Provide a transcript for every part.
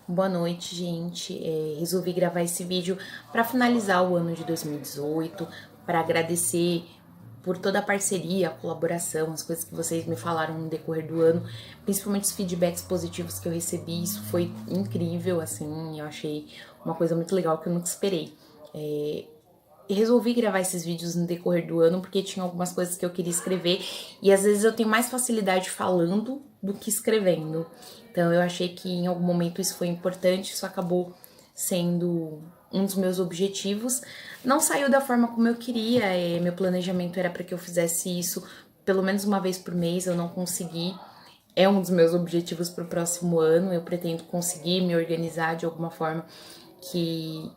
Boa noite, gente. Resolvi gravar esse vídeo para finalizar o ano de 2018, para agradecer por toda a parceria, a colaboração, as coisas que vocês me falaram no decorrer do ano, principalmente os feedbacks positivos que eu recebi. Isso foi incrível, assim, eu achei uma coisa muito legal que eu nunca esperei. E resolvi gravar esses vídeos no decorrer do ano porque tinha algumas coisas que eu queria escrever e às vezes eu tenho mais facilidade falando do que escrevendo. Então eu achei que em algum momento isso foi importante, isso acabou sendo um dos meus objetivos. Não saiu da forma como eu queria, meu planejamento era para que eu fizesse isso pelo menos uma vez por mês, eu não consegui. É um dos meus objetivos para o próximo ano, eu pretendo conseguir me organizar de alguma forma que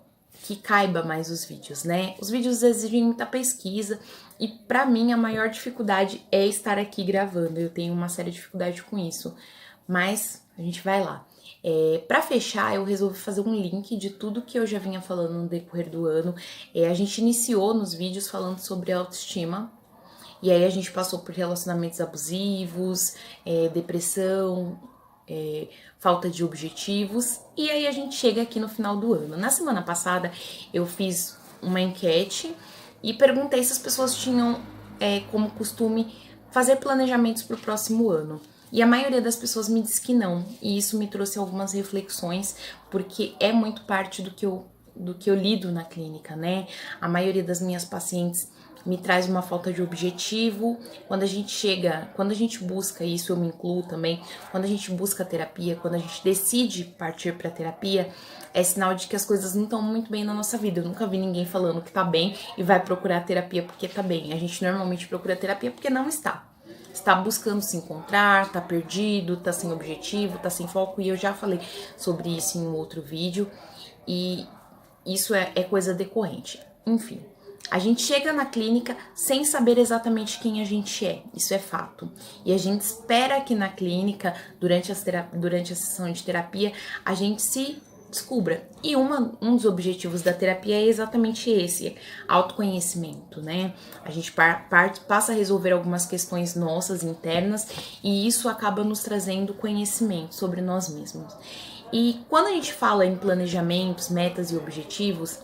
caiba mais os vídeos, né? Os vídeos exigem muita pesquisa e pra mim a maior dificuldade é estar aqui gravando. Eu tenho uma séria dificuldade com isso, mas a gente vai lá. Pra fechar, eu resolvi fazer um link de tudo que eu já vinha falando no decorrer do ano. A gente iniciou nos vídeos falando sobre autoestima, e aí a gente passou por relacionamentos abusivos, depressão, falta de objetivos, e aí a gente chega aqui no final do ano. Na semana passada eu fiz uma enquete e perguntei se as pessoas tinham como costume fazer planejamentos para o próximo ano. E a maioria das pessoas me disse que não, e isso me trouxe algumas reflexões, porque é muito parte do que eu lido na clínica, né? A maioria das minhas pacientes me traz uma falta de objetivo. Quando a gente busca isso, eu me incluo também, quando a gente busca terapia, quando a gente decide partir para terapia, é sinal de que as coisas não estão muito bem na nossa vida. Eu nunca vi ninguém falando que tá bem e vai procurar terapia porque tá bem. A gente normalmente procura terapia porque não está. Está buscando se encontrar, tá perdido, tá sem objetivo, tá sem foco, e eu já falei sobre isso em um outro vídeo, e isso é coisa decorrente. Enfim, a gente chega na clínica sem saber exatamente quem a gente é, isso é fato. E a gente espera que na clínica, durante a sessão de terapia, a gente se descubra. E um dos objetivos da terapia é exatamente esse, autoconhecimento, né? A gente passa a resolver algumas questões nossas internas e isso acaba nos trazendo conhecimento sobre nós mesmos. E quando a gente fala em planejamentos, metas e objetivos,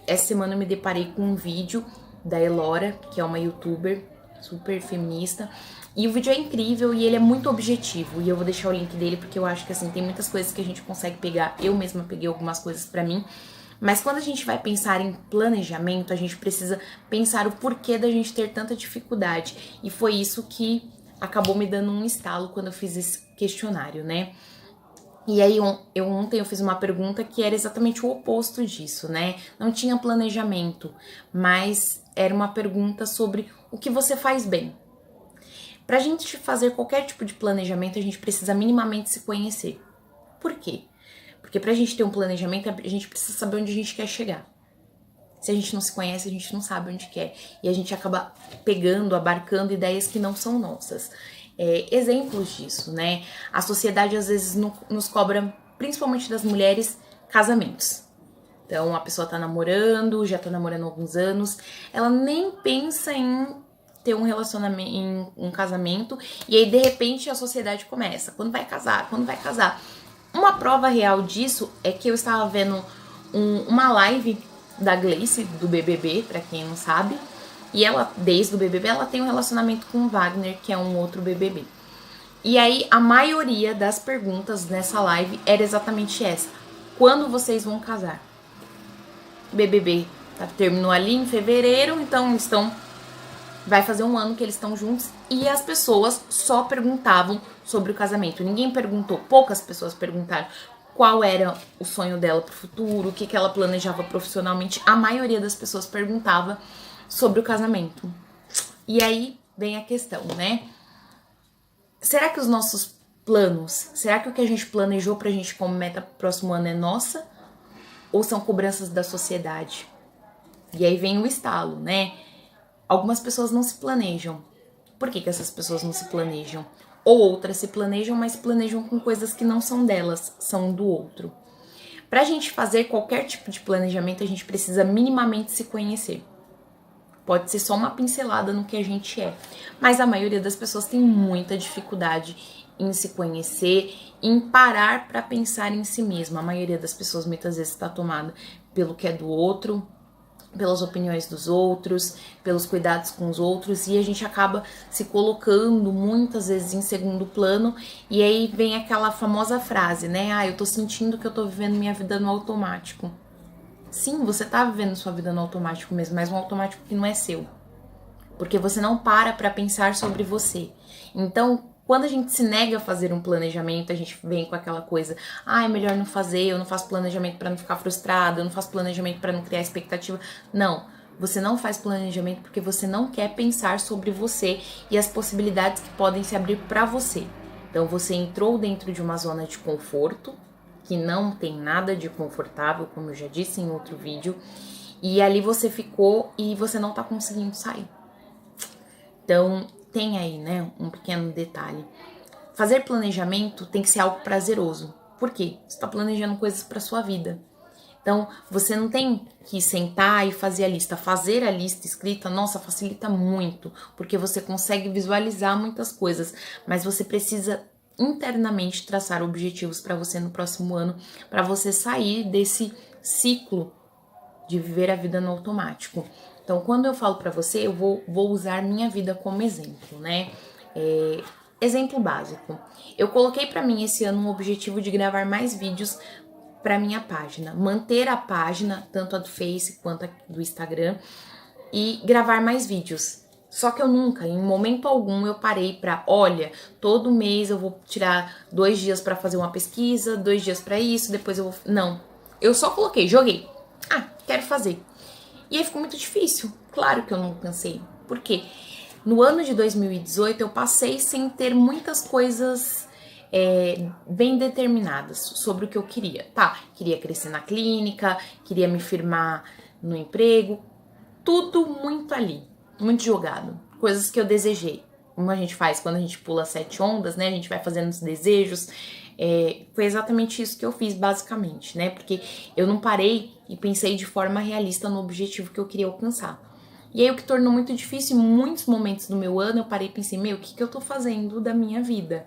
essa semana eu me deparei com um vídeo da Elora, que é uma youtuber super feminista, e o vídeo é incrível e ele é muito objetivo, e eu vou deixar o link dele porque eu acho que assim, tem muitas coisas que a gente consegue pegar. Eu mesma peguei algumas coisas pra mim, mas quando a gente vai pensar em planejamento, a gente precisa pensar o porquê da gente ter tanta dificuldade, e foi isso que acabou me dando um estalo quando eu fiz esse questionário, né? E aí ontem eu fiz uma pergunta que era exatamente o oposto disso, né? Não tinha planejamento, mas era uma pergunta sobre o que você faz bem. Pra gente fazer qualquer tipo de planejamento, a gente precisa minimamente se conhecer. Por quê? Porque pra gente ter um planejamento, a gente precisa saber onde a gente quer chegar. Se a gente não se conhece, a gente não sabe onde quer. E a gente acaba abarcando ideias que não são nossas. Exemplos disso, né? A sociedade às vezes nos cobra, principalmente das mulheres, casamentos. Então a pessoa tá namorando, já tá namorando há alguns anos, ela nem pensa em ter um relacionamento, em um casamento, e aí de repente a sociedade começa. Quando vai casar? Quando vai casar? Uma prova real disso é que eu estava vendo uma live da Gleice, do BBB, pra quem não sabe, e ela, desde o BBB, ela tem um relacionamento com o Wagner, que é um outro BBB. E aí, a maioria das perguntas nessa live era exatamente essa: quando vocês vão casar? BBB terminou ali em fevereiro, então vai fazer um ano que eles estão juntos, e as pessoas só perguntavam sobre o casamento. Ninguém perguntou, poucas pessoas perguntaram qual era o sonho dela pro futuro, o que ela planejava profissionalmente. A maioria das pessoas perguntava sobre o casamento. E aí vem a questão, né? Será que os nossos planos, será que o que a gente planejou pra gente como meta pro próximo ano é nossa? Ou são cobranças da sociedade? E aí vem o estalo, né? Algumas pessoas não se planejam. Por que essas pessoas não se planejam? Ou outras se planejam, mas se planejam com coisas que não são delas, são do outro. Pra gente fazer qualquer tipo de planejamento, a gente precisa minimamente se conhecer. Pode ser só uma pincelada no que a gente é. Mas a maioria das pessoas tem muita dificuldade em se conhecer, em parar para pensar em si mesma. A maioria das pessoas muitas vezes está tomada pelo que é do outro, pelas opiniões dos outros, pelos cuidados com os outros, e a gente acaba se colocando muitas vezes em segundo plano, e aí vem aquela famosa frase, né? Ah, eu tô sentindo que eu tô vivendo minha vida no automático. Sim, você tá vivendo sua vida no automático mesmo, mas um automático que não é seu. Porque você não para pensar sobre você. Então, quando a gente se nega a fazer um planejamento, a gente vem com aquela coisa, ah, é melhor não fazer, eu não faço planejamento para não ficar frustrada, eu não faço planejamento para não criar expectativa. Não, você não faz planejamento porque você não quer pensar sobre você e as possibilidades que podem se abrir para você. Então, você entrou dentro de uma zona de conforto, que não tem nada de confortável, como eu já disse em outro vídeo, e ali você ficou e você não tá conseguindo sair. Então, tem aí, né, um pequeno detalhe. Fazer planejamento tem que ser algo prazeroso. Por quê? Você está planejando coisas para sua vida. Então, você não tem que sentar e fazer a lista. Fazer a lista escrita, nossa, facilita muito, porque você consegue visualizar muitas coisas, mas você precisa internamente traçar objetivos para você no próximo ano, para você sair desse ciclo de viver a vida no automático. Então, quando eu falo para você, eu vou usar minha vida como exemplo, né? Exemplo básico. Eu coloquei para mim esse ano um objetivo de gravar mais vídeos para minha página, manter a página, tanto a do Face quanto a do Instagram, e gravar mais vídeos. Só que eu nunca, em momento algum, eu parei pra, olha, todo mês eu vou tirar 2 dias pra fazer uma pesquisa, 2 dias pra isso, depois eu vou... Não, eu só coloquei, joguei. Ah, quero fazer. E aí ficou muito difícil. Claro que eu não cansei. Por quê? No ano de 2018, eu passei sem ter muitas coisas bem determinadas sobre o que eu queria. Tá, queria crescer na clínica, queria me firmar no emprego, tudo muito ali, muito jogado. Coisas que eu desejei. Como a gente faz quando a gente pula 7 ondas, né? A gente vai fazendo os desejos. Foi exatamente isso que eu fiz, basicamente, né? Porque eu não parei e pensei de forma realista no objetivo que eu queria alcançar. E aí o que tornou muito difícil, em muitos momentos do meu ano, eu parei e pensei, meu, o que eu tô fazendo da minha vida?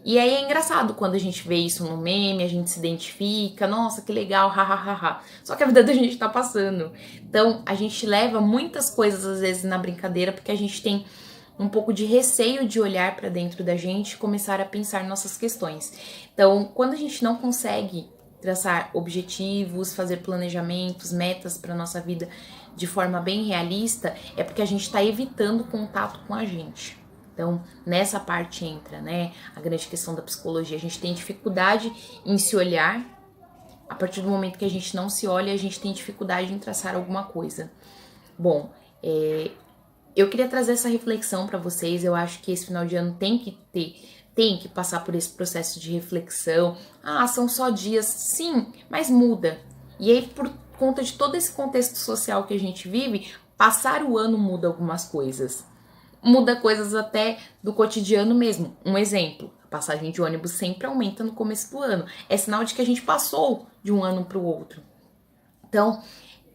E aí é engraçado quando a gente vê isso no meme, a gente se identifica, nossa, que legal, hahaha. Só que a vida da gente tá passando. Então, a gente leva muitas coisas às vezes na brincadeira porque a gente tem um pouco de receio de olhar para dentro da gente e começar a pensar nossas questões. Então, quando a gente não consegue traçar objetivos, fazer planejamentos, metas para nossa vida de forma bem realista, é porque a gente está evitando contato com a gente. Então, nessa parte entra, né, a grande questão da psicologia. A gente tem dificuldade em se olhar. A partir do momento que a gente não se olha, a gente tem dificuldade em traçar alguma coisa. Bom, eu queria trazer essa reflexão para vocês. Eu acho que esse final de ano tem que passar por esse processo de reflexão. Ah, são só dias. Sim, mas muda. E aí, por conta de todo esse contexto social que a gente vive, passar o ano muda algumas coisas. Muda coisas até do cotidiano mesmo. Um exemplo, a passagem de ônibus sempre aumenta no começo do ano. É sinal de que a gente passou de um ano para o outro. Então,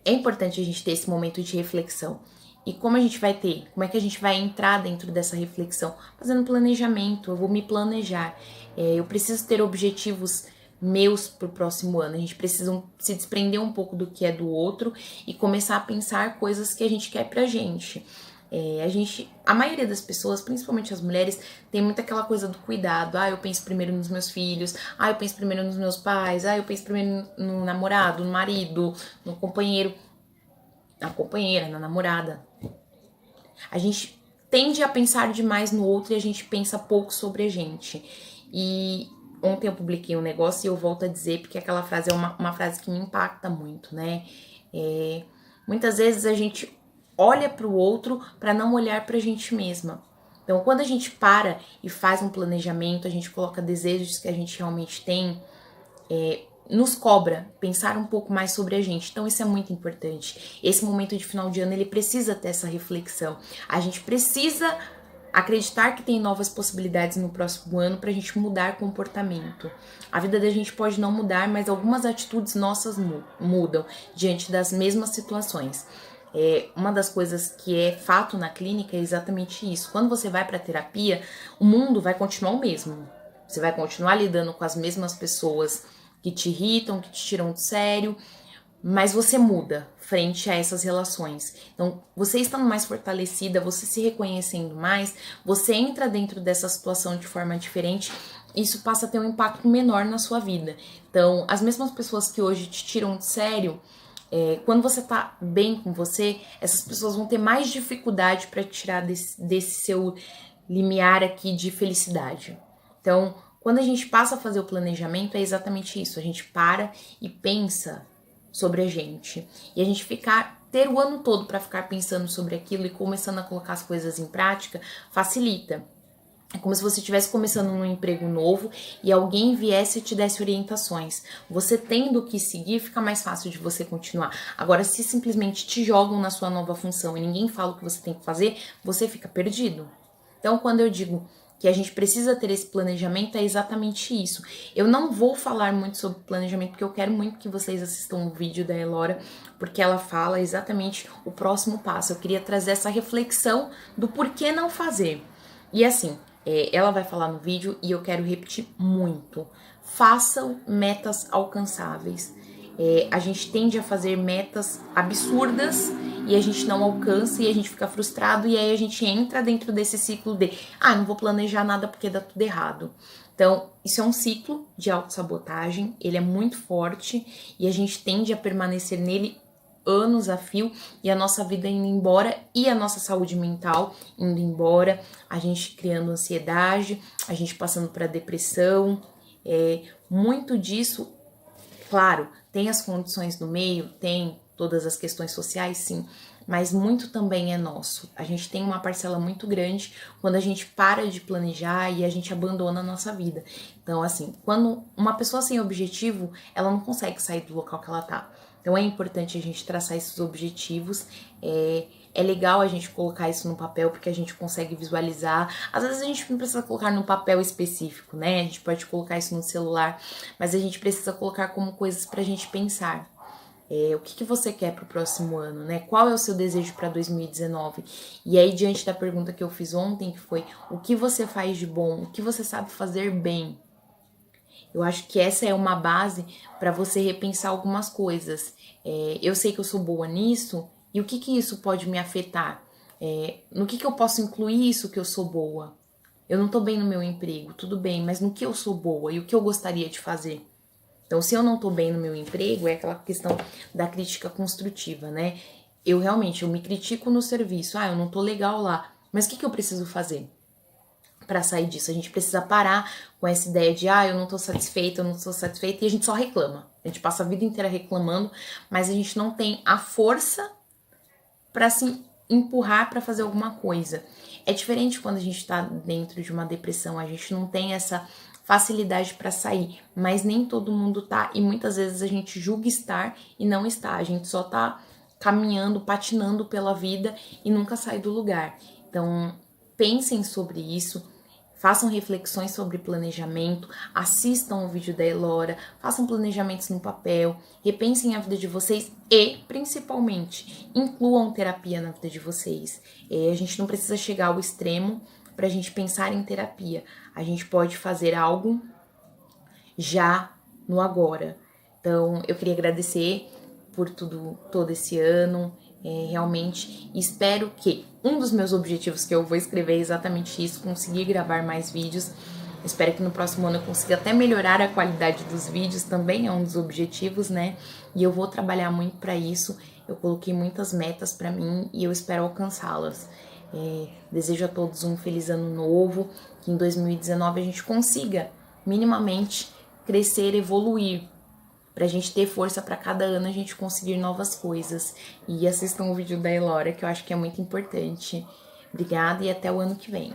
é importante a gente ter esse momento de reflexão. E como a gente vai ter? Como é que a gente vai entrar dentro dessa reflexão? Fazendo planejamento, eu vou me planejar. Eu preciso ter objetivos meus pro próximo ano. A gente precisa se desprender um pouco do que é do outro e começar a pensar coisas que a gente quer pra gente. A maioria das pessoas, principalmente as mulheres, tem muito aquela coisa do cuidado. Ah, eu penso primeiro nos meus filhos. Ah, eu penso primeiro nos meus pais. Ah, eu penso primeiro no namorado, no marido, no companheiro, na companheira, na namorada. A gente tende a pensar demais no outro e a gente pensa pouco sobre a gente. E ontem eu publiquei um negócio e eu volto a dizer, porque aquela frase é uma frase que me impacta muito, né? Muitas vezes a gente olha para o outro para não olhar para a gente mesma. Então, quando a gente para e faz um planejamento, a gente coloca desejos que a gente realmente tem, nos cobra pensar um pouco mais sobre a gente. Então, isso é muito importante. Esse momento de final de ano, ele precisa ter essa reflexão. A gente precisa acreditar que tem novas possibilidades no próximo ano pra gente mudar comportamento. A vida da gente pode não mudar, mas algumas atitudes nossas mudam diante das mesmas situações. Uma das coisas que é fato na clínica é exatamente isso. Quando você vai para terapia, o mundo vai continuar o mesmo. Você vai continuar lidando com as mesmas pessoas que te irritam, que te tiram de sério, mas você muda frente a essas relações. Então, você estando mais fortalecida, você se reconhecendo mais, você entra dentro dessa situação de forma diferente, isso passa a ter um impacto menor na sua vida. Então, as mesmas pessoas que hoje te tiram de sério, quando você tá bem com você, essas pessoas vão ter mais dificuldade para tirar desse seu limiar aqui de felicidade. Então, quando a gente passa a fazer o planejamento, é exatamente isso. A gente para e pensa sobre a gente. E a gente ter o ano todo para ficar pensando sobre aquilo e começando a colocar as coisas em prática, facilita. É como se você estivesse começando num emprego novo e alguém viesse e te desse orientações. Você tendo que seguir, fica mais fácil de você continuar. Agora, se simplesmente te jogam na sua nova função e ninguém fala o que você tem que fazer, você fica perdido. Então, quando eu digo que a gente precisa ter esse planejamento, é exatamente isso. Eu não vou falar muito sobre planejamento, porque eu quero muito que vocês assistam o vídeo da Elora, porque ela fala exatamente o próximo passo. Eu queria trazer essa reflexão do porquê não fazer. E assim, ela vai falar no vídeo e eu quero repetir muito. Façam metas alcançáveis. A gente tende a fazer metas absurdas e a gente não alcança e a gente fica frustrado e aí a gente entra dentro desse ciclo de não vou planejar nada porque dá tudo errado. Então, isso é um ciclo de autossabotagem, ele é muito forte e a gente tende a permanecer nele anos a fio e a nossa vida indo embora e a nossa saúde mental indo embora, a gente criando ansiedade, a gente passando para depressão, muito disso, claro, tem as condições do meio, tem todas as questões sociais, sim, mas muito também é nosso. A gente tem uma parcela muito grande quando a gente para de planejar e a gente abandona a nossa vida. Então, assim, quando uma pessoa sem objetivo, ela não consegue sair do local que ela tá. Então é importante a gente traçar esses objetivos, é legal a gente colocar isso no papel porque a gente consegue visualizar. Às vezes a gente não precisa colocar num papel específico, né? A gente pode colocar isso no celular, mas a gente precisa colocar como coisas pra gente pensar. O que você quer pro próximo ano, né? Qual é o seu desejo para 2019? E aí, diante da pergunta que eu fiz ontem, que foi o que você faz de bom, o que você sabe fazer bem? Eu acho que essa é uma base para você repensar algumas coisas. Eu sei que eu sou boa nisso, e o que isso pode me afetar? No que eu posso incluir isso que eu sou boa? Eu não tô bem no meu emprego, tudo bem, mas no que eu sou boa e o que eu gostaria de fazer? Então, se eu não tô bem no meu emprego, é aquela questão da crítica construtiva, né? Eu me critico no serviço, eu não tô legal lá, mas o que eu preciso fazer para sair disso? A gente precisa parar com essa ideia de eu não tô satisfeita, e a gente só reclama. A gente passa a vida inteira reclamando, mas a gente não tem a força para se empurrar para fazer alguma coisa. É diferente quando a gente tá dentro de uma depressão, a gente não tem essa facilidade para sair, mas nem todo mundo tá, e muitas vezes a gente julga estar e não está, a gente só tá caminhando, patinando pela vida e nunca sai do lugar. Então, pensem sobre isso, façam reflexões sobre planejamento, assistam o vídeo da Elora, façam planejamentos no papel, repensem a vida de vocês e, principalmente, incluam terapia na vida de vocês. A gente não precisa chegar ao extremo para a gente pensar em terapia. A gente pode fazer algo já no agora. Então, eu queria agradecer por todo esse ano, realmente espero que um dos meus objetivos que eu vou escrever é exatamente isso, conseguir gravar mais vídeos. Espero que no próximo ano eu consiga até melhorar a qualidade dos vídeos, também é um dos objetivos, né? E eu vou trabalhar muito para isso. Eu coloquei muitas metas para mim e eu espero alcançá-las. Desejo a todos um feliz ano novo, que em 2019 a gente consiga minimamente crescer, evoluir, pra gente ter força para cada ano a gente conseguir novas coisas. E assistam o vídeo da Elora, que eu acho que é muito importante. Obrigada e até o ano que vem.